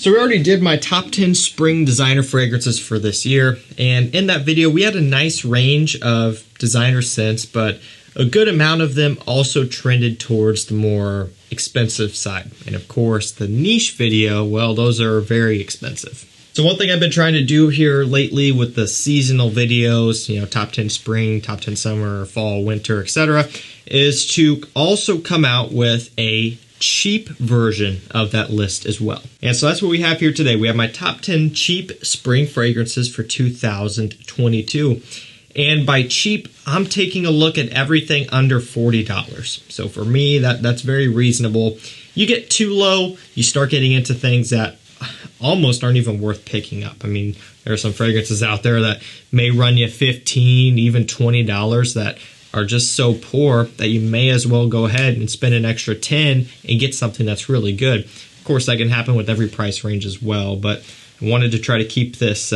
So we already did my top 10 spring designer fragrances for this year, and in that video we had a nice range of designer scents, but a good amount of them also trended towards the more expensive side. And of course the niche video, well, those are very expensive. So one thing I've been trying to do here lately with the seasonal videos, you know, top 10 spring, top 10 summer, fall, winter, etc., is to also come out with a cheap version of that list as well. And so that's what we have here today. We have my top 10 cheap spring fragrances for 2022. And by cheap, I'm taking a look at everything under $40. So for me, that's very reasonable. You get too low, you start getting into things that almost aren't even worth picking up. I mean, there are some fragrances out there that may run you $15, even $20 that are just so poor that you may as well go ahead and spend an extra $10 and get something that's really good. Of course, that can happen with every price range as well, but I wanted to try to keep this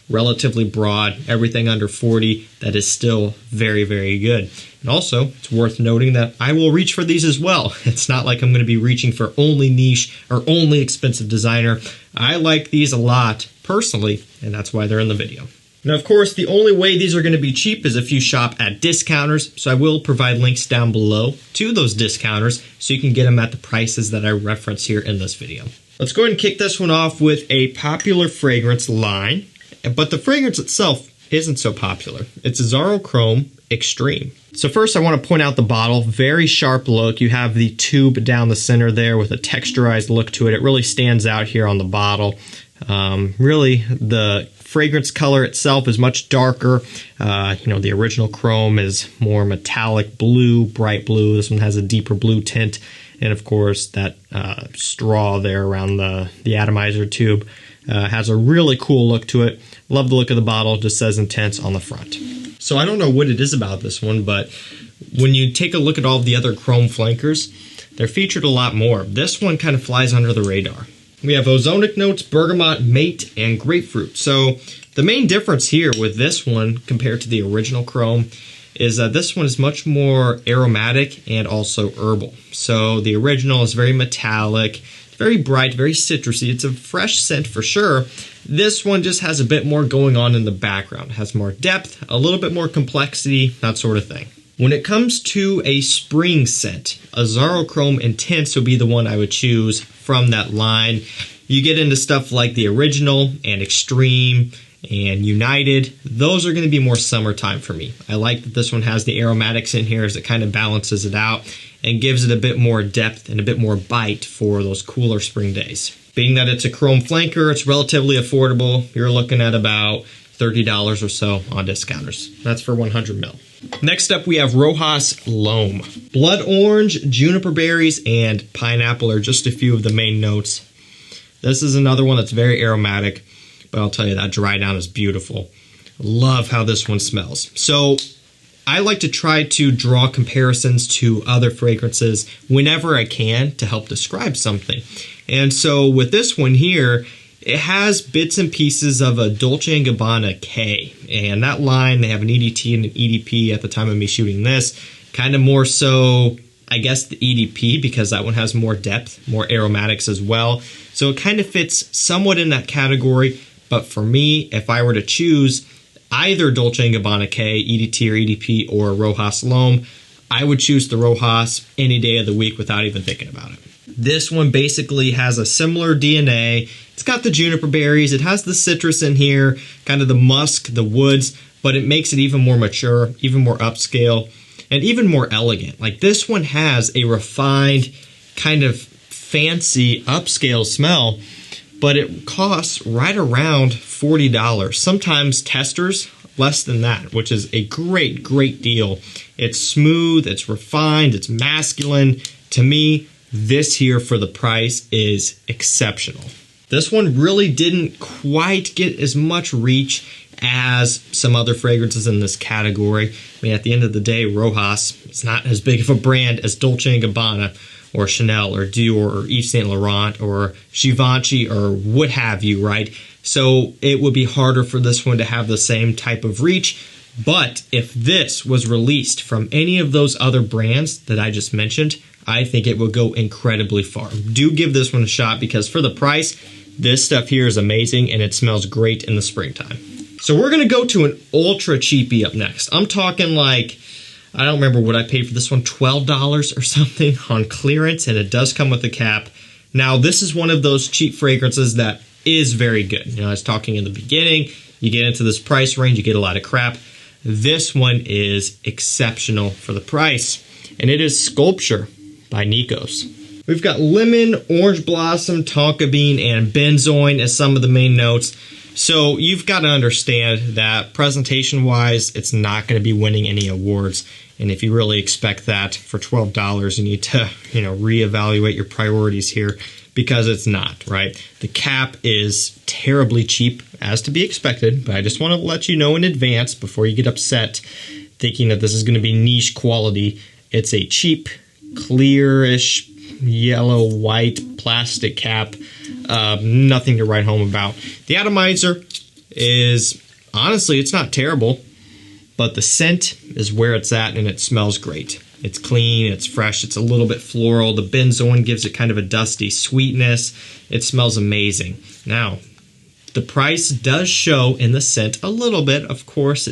relatively broad, everything under 40 that is still very, very good. And also, it's worth noting that I will reach for these as well. It's not like I'm going to be reaching for only niche or only expensive designer. I like these a lot personally, and that's why they're in the video. Now, of course, the only way these are going to be cheap is if you shop at discounters, so I will provide links down below to those discounters so you can get them at the prices that I reference here in this video. Let's go ahead and kick this one off with a popular fragrance line, but the fragrance itself isn't so popular. It's AZZARO Chrome Extreme. So first I want to point out the bottle. Very sharp look. You have the tube down the center there with a texturized look to it. It really stands out here on the bottle. Really, the fragrance color itself is much darker. You know, the original Chrome is more metallic blue, bright blue. This one has a deeper blue tint. And of course, that straw there around the atomizer tube has a really cool look to it. Love the look of the bottle. Just says Intense on the front. So I don't know what it is about this one, but when you take a look at all the other Chrome flankers, they're featured a lot more. This one kind of flies under the radar. We have ozonic notes, bergamot, mate, and grapefruit. So the main difference here with this one compared to the original Chrome is that this one is much more aromatic and also herbal. So the original is very metallic, very bright, very citrusy. It's a fresh scent for sure. This one just has a bit more going on in the background. It has more depth, a little bit more complexity, that sort of thing. When it comes to a spring scent, AZZARO Chrome Intense would be the one I would choose from that line. You get into stuff like the original and Extreme and United. Those are going to be more summertime for me. I like that this one has the aromatics in here as it kind of balances it out and gives it a bit more depth and a bit more bite for those cooler spring days. Being that it's a Chrome flanker, it's relatively affordable. You're looking at about $30 or so on discounters. That's for 100 ml. Next up, we have ROCHAS L'HOMME. Blood orange, juniper berries, and pineapple are just a few of the main notes. This is another one that's very aromatic, but I'll tell you that dry down is beautiful. Love how this one smells. So I like to try to draw comparisons to other fragrances whenever I can to help describe something. And so with this one here, it has bits and pieces of a Dolce & Gabbana K. And that line, they have an EDT and an EDP at the time of me shooting this. Kind of more so, I guess, the EDP because that one has more depth, more aromatics as well. So it kind of fits somewhat in that category. But for me, if I were to choose either Dolce & Gabbana K, EDT or EDP, or ROCHAS L'HOMME, I would choose the ROCHAS any day of the week without even thinking about it. This one basically has a similar DNA. It's got the juniper berries, it has the citrus in here, kind of the musk, the woods, but it makes it even more mature, even more upscale, and even more elegant. Like this one has a refined, kind of fancy, upscale smell, but it costs right around $40. Sometimes testers, less than that, which is a great, great deal. It's smooth, it's refined, it's masculine. To me, this here for the price is exceptional. This one really didn't quite get as much reach as some other fragrances in this category. I mean, at the end of the day, ROCHAS is not as big of a brand as Dolce & Gabbana or Chanel or Dior or Yves Saint Laurent or Givenchy or what have you, right? So it would be harder for this one to have the same type of reach. But if this was released from any of those other brands that I just mentioned, I think it will go incredibly far. Do give this one a shot because for the price, This stuff here is amazing and it smells great in the springtime. So we're gonna go to an ultra cheapie up next. I'm talking like, I don't remember what I paid for this one, $12 or something on clearance, and it does come with a cap. Now this is one of those cheap fragrances that is very good. You know, I was talking in the beginning, you get into this price range, you get a lot of crap. This one is exceptional for the price, and it is Sculpture by NIKOS. We've got lemon, orange blossom, tonka bean, and benzoin as some of the main notes. So you've got to understand that presentation-wise, it's not going to be winning any awards. And if you really expect that for $12, you need to, you know, reevaluate your priorities here, because it's not, right? The cap is terribly cheap, as to be expected, but I just want to let you know in advance before you get upset thinking that this is going to be niche quality. It's a cheap, clearish, yellow-white plastic cap. Nothing to write home about. The atomizer is, honestly, it's not terrible, but the scent is where it's at, and it smells great. It's clean, it's fresh, it's a little bit floral. The benzoin gives it kind of a dusty sweetness. It smells amazing. Now, the price does show in the scent a little bit. Of course,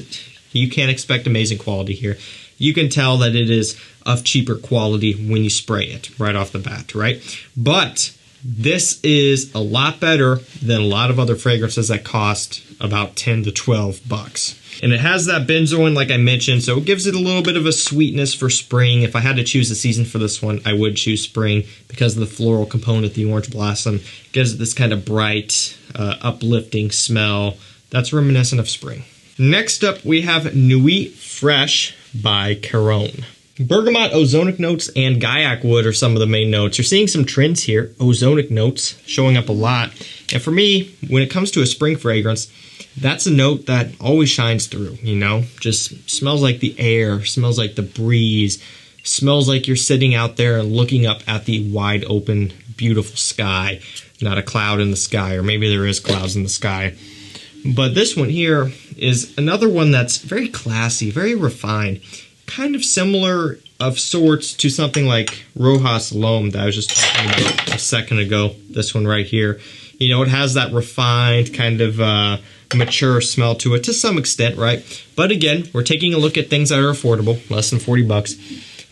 you can't expect amazing quality here. You can tell that it is of cheaper quality when you spray it right off the bat, right? But this is a lot better than a lot of other fragrances that cost about 10 to 12 bucks. And it has that benzoin like I mentioned, so it gives it a little bit of a sweetness for spring. If I had to choose a season for this one, I would choose spring because of the floral component. The orange blossom gives it this kind of bright, uplifting smell that's reminiscent of spring. Next up, we have NUIT Fresh by CARON. Bergamot, ozonic notes, and Gaiac wood are some of the main notes. You're seeing some trends here. Ozonic notes showing up a lot. And for me, when it comes to a spring fragrance, that's a note that always shines through, you know? Just smells like the air, smells like the breeze, smells like you're sitting out there and looking up at the wide open, beautiful sky. Not a cloud in the sky, or maybe there is clouds in the sky. But this one here is another one that's very classy, very refined. Kind of similar of sorts to something like ROCHAS L'Homme that I was just talking about a second ago. This one right here. You know, it has that refined kind of mature smell to it to some extent, right? But again, we're taking a look at things that are affordable, less than 40 bucks.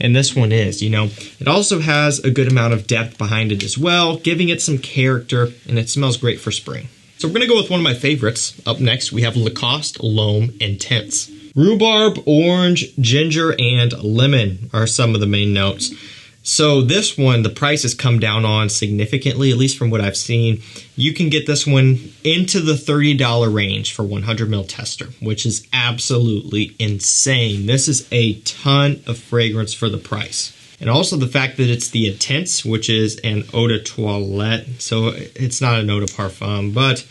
And this one is, you know. It also has a good amount of depth behind it as well, giving it some character, and it smells great for spring. So we're going to go with one of my favorites. Up next, we have LACOSTE L'Homme Intense. Rhubarb, orange, ginger, and lemon are some of the main notes. So this one, the price has come down on significantly, at least from what I've seen. You can get this one into the $30 range for 100 ml tester, which is absolutely insane. This is a ton of fragrance for the price. And also the fact that it's the Intense, which is an eau de toilette. So it's not an eau de parfum, but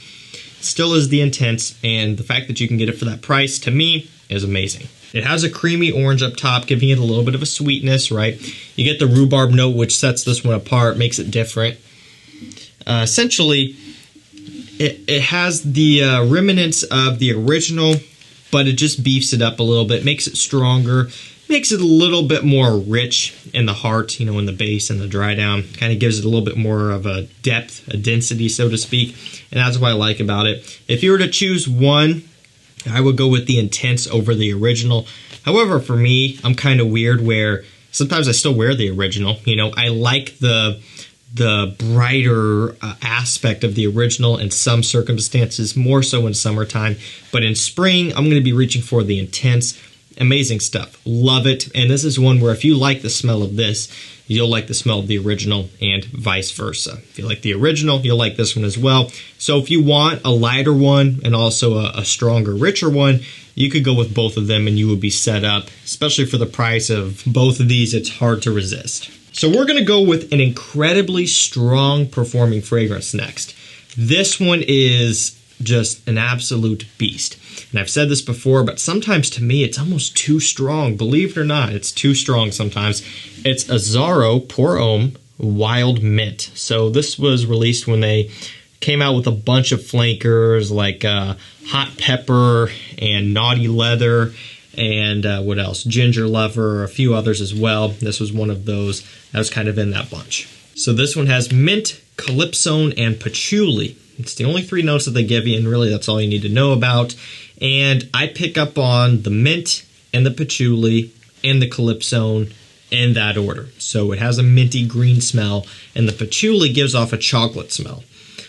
still is the Intense. And the fact that you can get it for that price, to me, is amazing. It has a creamy orange up top, giving it a little bit of a sweetness, right? You get the rhubarb note, which sets this one apart, makes it different. Essentially, it has the remnants of the original, but it just beefs it up a little bit, makes it stronger, makes it a little bit more rich in the heart, you know, in the base and the dry down. Kind of gives it a little bit more of a depth, a density, so to speak. And that's what I like about it. If you were to choose one, I would go with the Intense over the original. However, for me, I'm kind of weird where sometimes I still wear the original. You know, I like the brighter aspect of the original in some circumstances, more so in summertime. But in spring, I'm going to be reaching for the Intense. Amazing stuff. Love it. And this is one where if you like the smell of this, you'll like the smell of the original and vice versa. If you like the original, you'll like this one as well. So if you want a lighter one and also a stronger, richer one, you could go with both of them and you would be set up. Especially for the price of both of these, it's hard to resist. So we're going to go with an incredibly strong performing fragrance next. This one is just an absolute beast. And I've said this before, but sometimes to me it's almost too strong. Believe it or not, it's too strong sometimes. It's AZZARO Pour Homme Wild Mint. So this was released when they came out with a bunch of flankers like Hot Pepper and Naughty Leather and what else? Ginger Lover, a few others as well. This was one of those that was kind of in that bunch. So this one has mint, calypsone, and patchouli. It's the only 3 notes that they give you, and really that's all you need to know about. And I pick up on the mint and the patchouli and the calypsone in that order. So it has a minty green smell, and the patchouli gives off a chocolate smell.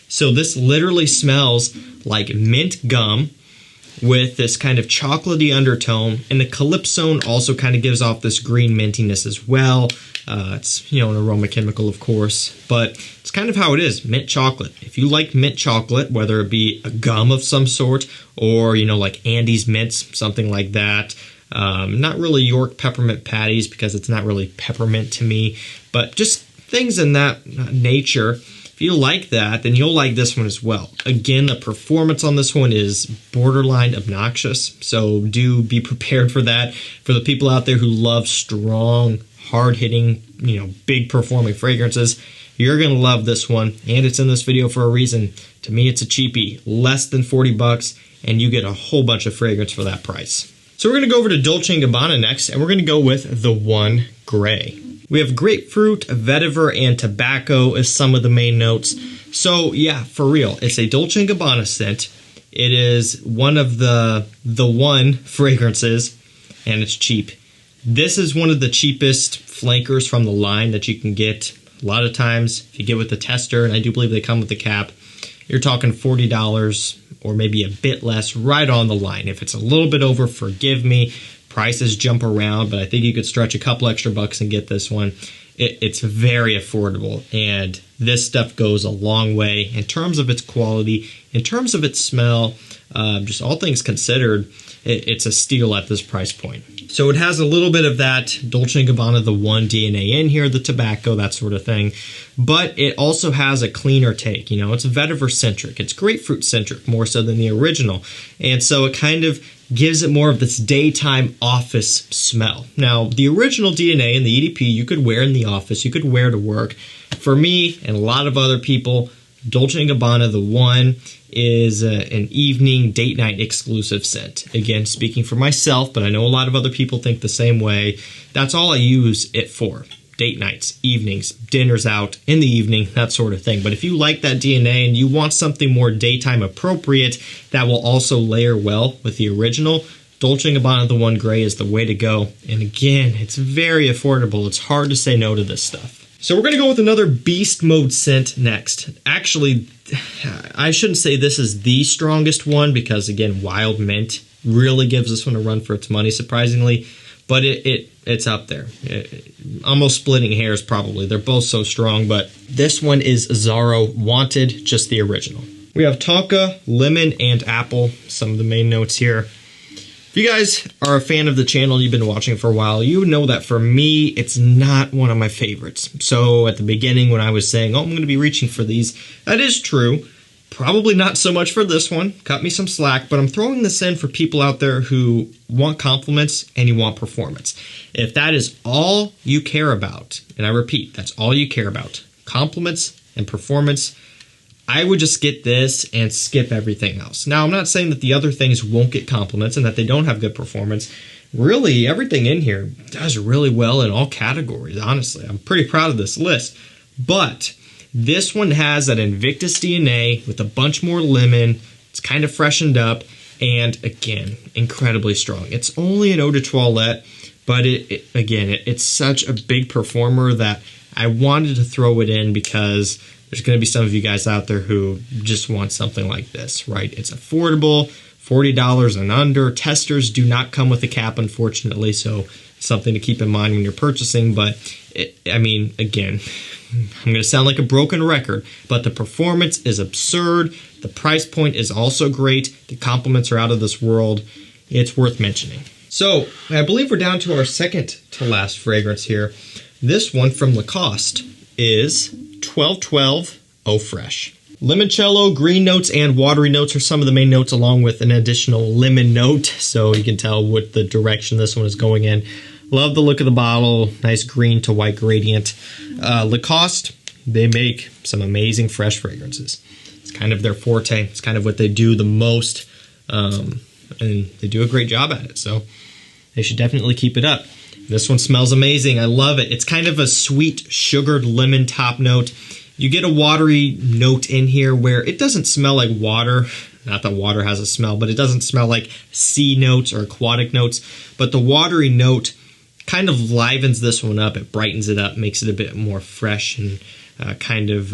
So this literally smells like mint gum with this kind of chocolatey undertone, and the calypsone also kind of gives off this green mintiness as well. It's, you know, an aroma chemical, of course, but it's kind of how it is, mint chocolate. If you like mint chocolate, whether it be a gum of some sort or, you know, like Andy's Mints, something like that. Not really York peppermint patties because it's not really peppermint to me, but just things in that nature. If you like that, then you'll like this one as well. Again, the performance on this one is borderline obnoxious, so do be prepared for that. For the people out there who love strong, hard-hitting, you know, big performing fragrances, you're going to love this one, and it's in this video for a reason. To me, it's a cheapie, less than 40 bucks, and you get a whole bunch of fragrance for that price. So we're going to go over to Dolce & Gabbana next, and we're going to go with the One Gray. We have grapefruit, vetiver, and tobacco as some of the main notes. So yeah, for real, it's a Dolce & Gabbana scent. It is one of the one fragrances, and it's cheap. This is one of the cheapest flankers from the line that you can get. A lot of times, if you get with the tester, and I do believe they come with the cap, you're talking $40 or maybe a bit less, right on the line. If it's a little bit over, forgive me. Prices jump around, but I think you could stretch a couple extra bucks and get this one. It's very affordable, and this stuff goes a long way in terms of its quality, in terms of its smell, just all things considered. It's a steal at this price point. So it has a little bit of that Dolce & Gabbana, the One DNA in here, the tobacco, that sort of thing. But it also has a cleaner take. You know, it's vetiver-centric. It's grapefruit-centric, more so than the original. And so it kind of gives it more of this daytime office smell. Now, the original DNA and the EDP you could wear in the office, you could wear to work. For me and a lot of other people, Dolce & Gabbana, the One, is an evening date night exclusive scent. Again, speaking for myself, but I know a lot of other people think the same way. That's all I use it for. Date nights, evenings, dinners out in the evening, that sort of thing. But if you like that DNA and you want something more daytime appropriate that will also layer well with the original, Dolce & Gabbana the One Gray is the way to go. And again, it's very affordable. It's hard to say no to this stuff. So we're going to go with another beast mode scent next. Actually, I shouldn't say this is the strongest one because, again, Wild Mint really gives this one a run for its money, surprisingly. But it's up there. Almost splitting hairs, probably. They're both so strong, but this one is AZZARO Wanted, just the original. We have tonka, lemon, and apple, some of the main notes here. If you guys are a fan of the channel, you've been watching for a while, you know that for me, it's not one of my favorites. So at the beginning when I was saying, oh, I'm going to be reaching for these, that is true. Probably not so much for this one. Cut me some slack, but I'm throwing this in for people out there who want compliments and you want performance. If that is all you care about, and I repeat, that's all you care about, compliments and performance, I would just get this and skip everything else. Now, I'm not saying that the other things won't get compliments and that they don't have good performance. Really, everything in here does really well in all categories, honestly. I'm pretty proud of this list. But this one has that Invictus DNA with a bunch more lemon. It's kind of freshened up. And again, incredibly strong. It's only an eau de toilette, but it's such a big performer that I wanted to throw it in because there's going to be some of you guys out there who just want something like this, right? It's affordable, $40 and under. Testers do not come with a cap, unfortunately, so it's something to keep in mind when you're purchasing. But, I mean, again, I'm going to sound like a broken record, but the performance is absurd. The price point is also great. The compliments are out of this world. It's worth mentioning. So, I believe we're down to our second to last fragrance here. This one from Lacoste is 1212 Eau Fraiche. Limoncello, green notes, and watery notes are some of the main notes, along with an additional lemon note, so you can tell what the direction this one is going in. Love the look of the bottle, nice green to white gradient. Lacoste, they make some amazing fresh fragrances. It's kind of their forte. It's kind of what they do the most, and they do a great job at it, so they should definitely keep it up. This one smells amazing. I love it. It's kind of a sweet, sugared lemon top note. You get a watery note in here where it doesn't smell like water. Not that water has a smell, but it doesn't smell like sea notes or aquatic notes. But the watery note kind of livens this one up. It brightens it up, makes it a bit more fresh and kind of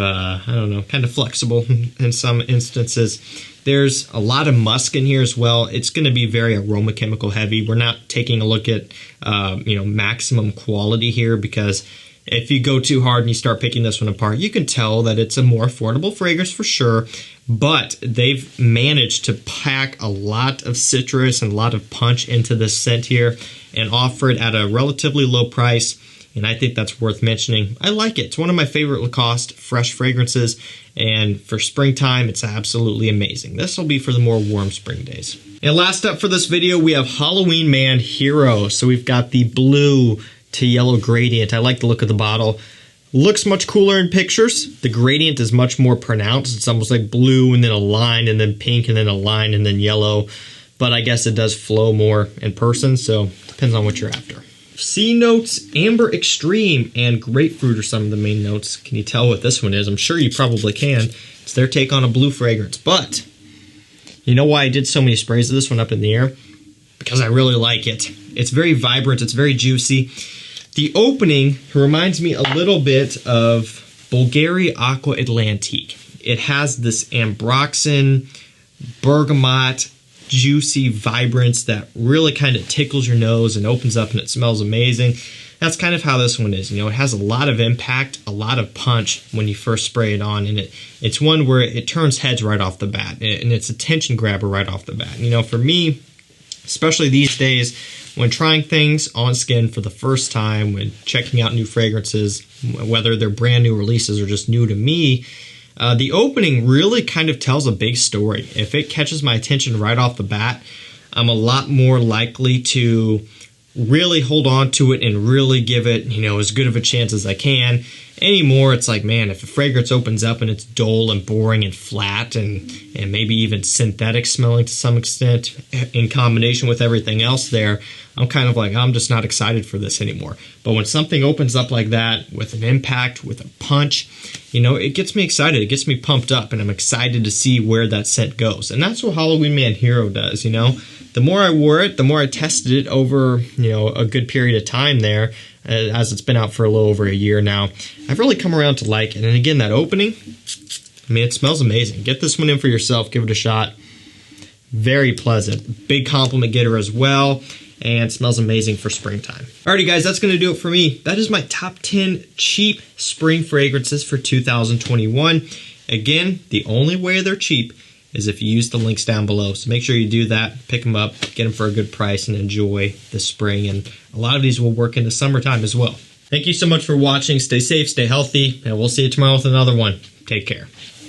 flexible in some instances. There's a lot of musk in here as well. It's going to be very aroma chemical heavy. We're not taking a look at maximum quality here, because if you go too hard and you start picking this one apart, you can tell that it's a more affordable fragrance for sure, but they've managed to pack a lot of citrus and a lot of punch into this scent here and offer it at a relatively low price, and I think that's worth mentioning. I like it. It's one of my favorite Lacoste fresh fragrances, and for springtime, it's absolutely amazing. This will be for the more warm spring days. And last up for this video, we have Halloween Man Hero. So we've got the blue to yellow gradient. I like the look of the bottle. Looks much cooler in pictures. The gradient is much more pronounced. It's almost like blue and then a line and then pink and then a line and then yellow. But I guess it does flow more in person, so depends on what you're after. C notes, amber extreme, and grapefruit are some of the main notes. Can you tell what this one is? I'm sure you probably can. It's their take on a blue fragrance. But you know why I did so many sprays of this one up in the air? Because I really like it. It's very vibrant. It's very juicy. The opening reminds me a little bit of Bvlgari Aqua Atlantique. It has this ambroxan, bergamot, juicy vibrance that really kind of tickles your nose and opens up, and it smells amazing. That's kind of how this one is. You know, it has a lot of impact, a lot of punch when you first spray it on, and it's one where it turns heads right off the bat, and it's a attention grabber right off the bat. You know, for me, especially these days, when trying things on skin for the first time, when checking out new fragrances, whether they're brand new releases or just new to me, the opening really kind of tells a big story. If it catches my attention right off the bat, I'm a lot more likely to really hold on to it and really give it, you know, as good of a chance as I can. Anymore, it's like, man, if a fragrance opens up and it's dull and boring and flat and maybe even synthetic smelling to some extent in combination with everything else there, I'm kind of like, I'm just not excited for this anymore. But when something opens up like that with an impact, with a punch, you know, it gets me excited. It gets me pumped up, and I'm excited to see where that scent goes. And that's what Halloween Man Hero does, you know. The more I wore it, the more I tested it over, you know, a good period of time there, as it's been out for a little over a year now. I've really come around to like it. And again, that opening, I mean, it smells amazing. Get this one in for yourself. Give it a shot. Very pleasant. Big compliment getter as well. And smells amazing for springtime. Alrighty guys, that's going to do it for me. That is my top 10 cheap spring fragrances for 2021. Again, the only way they're cheap is if you use the links down below. So make sure you do that, pick them up, get them for a good price, and enjoy the spring. And a lot of these will work into summertime as well. Thank you so much for watching. Stay safe, stay healthy, and we'll see you tomorrow with another one. Take care.